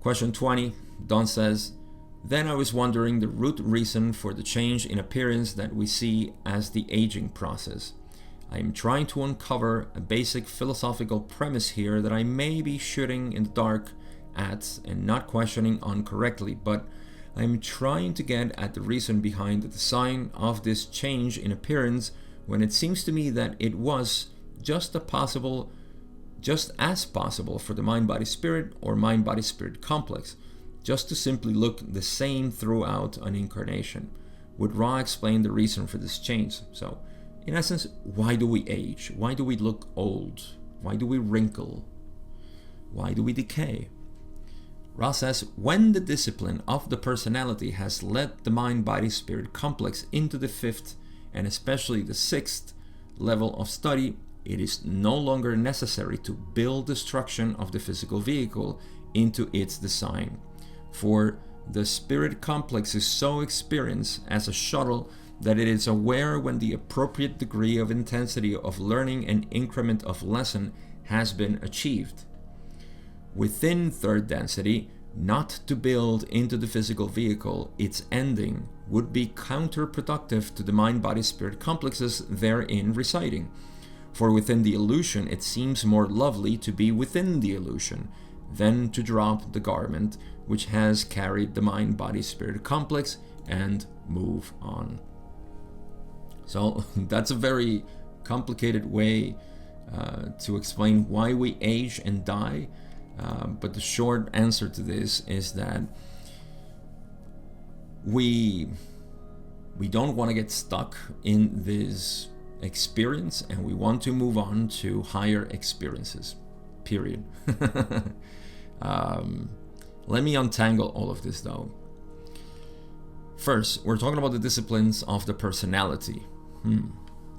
Question 20, Don says, then I was wondering the root reason for the change in appearance that we see as the aging process. I am trying to uncover a basic philosophical premise here that I may be shooting in the dark at and not questioning incorrectly, but I am trying to get at the reason behind the design of this change in appearance when it seems to me that it was just as possible for the mind-body-spirit or mind-body-spirit complex, just to simply look the same throughout an incarnation. Would Ra explain the reason for this change? So, in essence, why do we age? Why do we look old? Why do we wrinkle? Why do we decay? Ra says, when the discipline of the personality has led the mind-body-spirit complex into the 5th and especially the 6th level of study, it is no longer necessary to build the structure of the physical vehicle into its design. For the spirit complex is so experienced as a shuttle that it is aware when the appropriate degree of intensity of learning and increment of lesson has been achieved. Within 3rd density, not to build into the physical vehicle its ending would be counterproductive to the mind-body-spirit complexes therein residing. For within the illusion it seems more lovely to be within the illusion than to drop the garment which has carried the mind-body-spirit complex and move on. So that's a very complicated way to explain why we age and die. But the short answer to this is that we don't want to get stuck in this experience, and we want to move on to higher experiences, period. Let me untangle all of this though. First, we're talking about the disciplines of the personality.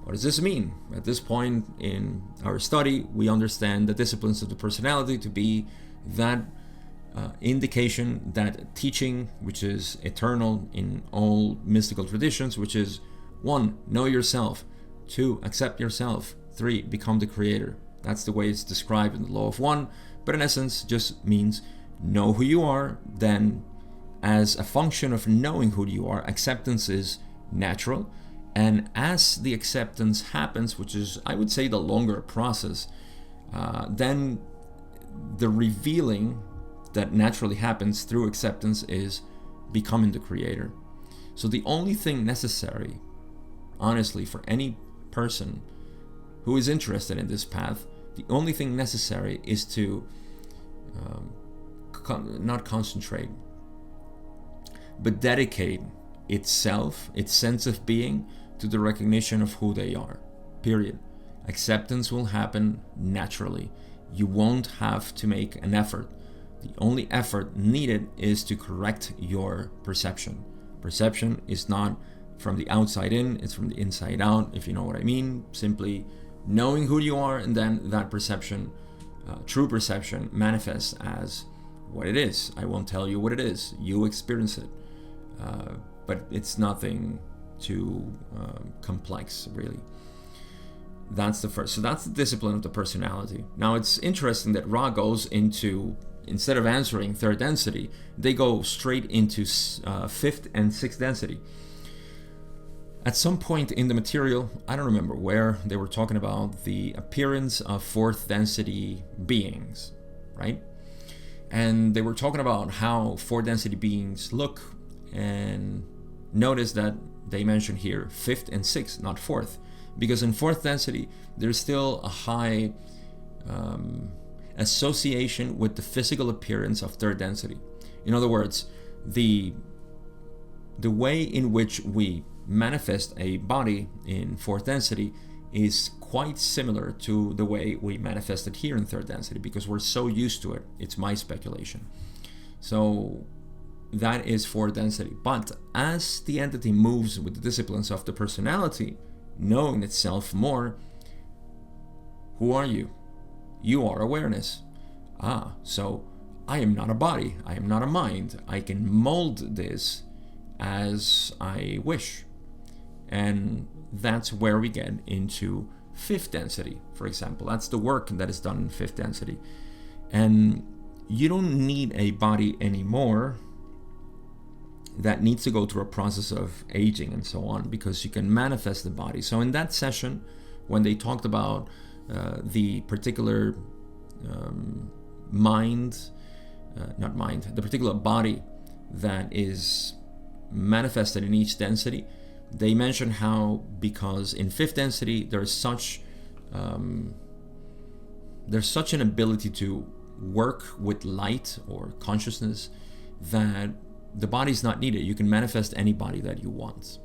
What does this mean? At this point in our study, we understand the disciplines of the personality to be that indication, that teaching, which is eternal in all mystical traditions, which is 1, know yourself, 2, accept yourself, 3, become the creator. That's the way it's described in the Law of One, but in essence just means know who you are. Then as a function of knowing who you are, acceptance is natural. And as the acceptance happens, which is, I would say, the longer process, then the revealing that naturally happens through acceptance is becoming the creator. So the only thing necessary, honestly, for any person who is interested in this path, the only thing necessary is to not concentrate, but dedicate itself, its sense of being, to the recognition of who they are, period. Acceptance will happen naturally. You won't have to make an effort. The only effort needed is to correct your perception. Perception is not from the outside in, it's from the inside out, if you know what I mean. Simply knowing who you are, and then that perception, true perception, manifests as what it is. I won't tell you what it is. You experience it. But it's nothing too complex, really. That's the first. So that's the discipline of the personality. Now it's interesting that Ra goes into, instead of answering 3rd density, they go straight into 5th and 6th density. At some point in the material, I don't remember where, they were talking about the appearance of 4th density beings, right? And they were talking about how 4th density beings look, and notice that they mention here 5th and 6th, not 4th, because in 4th density there's still a high association with the physical appearance of 3rd density. In other words, the way in which we manifest a body in 4th density is quite similar to the way we manifest it here in 3rd density, because we're so used to it. It's my speculation. So that is 4th density. But as the entity moves with the disciplines of the personality, knowing itself more, who are you? You are awareness. So I am not a body. I am not a mind. I can mold this as I wish. And that's where we get into 5th density, for example. That's the work that is done in 5th density. And you don't need a body anymore that needs to go through a process of aging and so on, because you can manifest the body. So in that session, when they talked about the particular the particular body that is manifested in each density, they mentioned how, because in fifth density there's such an ability to work with light or consciousness that the body's not needed. You can manifest any body that you want.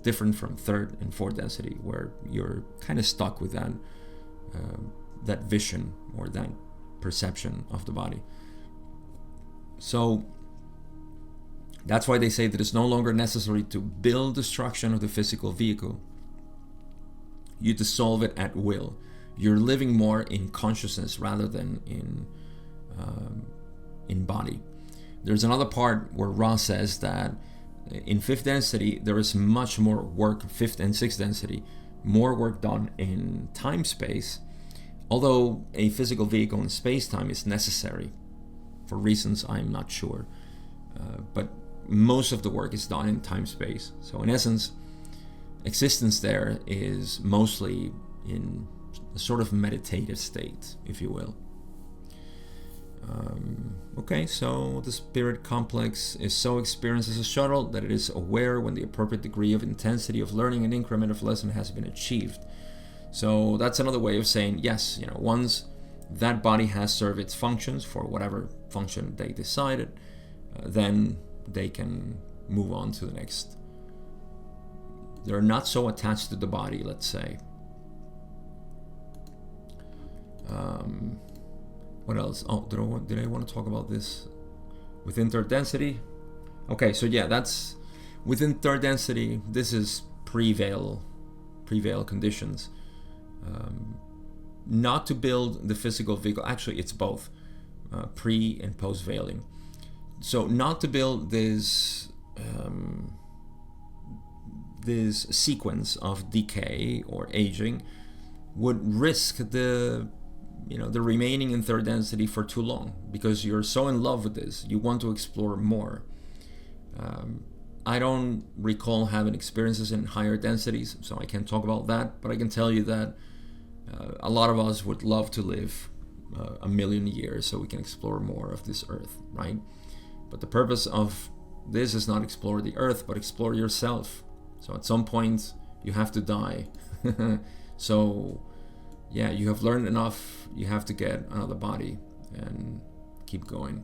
Different from third and fourth density, where you're kind of stuck with that vision or that perception of the body. So that's why they say that it's no longer necessary to build destruction of the physical vehicle. You dissolve it at will. You're living more in consciousness rather than in body. There's another part where Ra says that in fifth density there is much more work, fifth and sixth density, more work done in time-space, although a physical vehicle in space-time is necessary for reasons I'm not sure. But most of the work is done in time-space. So in essence, existence there is mostly in a sort of meditative state, if you will. Okay, so the spirit complex is so experienced as a shuttle that it is aware when the appropriate degree of intensity of learning and increment of lesson has been achieved. So that's another way of saying, yes, once that body has served its functions for whatever function they decided, then they can move on to the next. They're not so attached to the body, let's say. What else? Oh, did I want to talk about this? Within third density? Okay, so yeah, that's within third density. This is pre-veil conditions. Not to build the physical vehicle. Actually, it's both pre and post veiling. So not to build this sequence of decay or aging would risk the remaining in third density for too long, because you're so in love with this, you want to explore more. I don't recall having experiences in higher densities, so I can't talk about that, but I can tell you that a lot of us would love to live 1,000,000 years so we can explore more of this earth, right? But the purpose of this is not explore the earth, but explore yourself. So at some point you have to die. So yeah, you have learned enough, you have to get another body and keep going.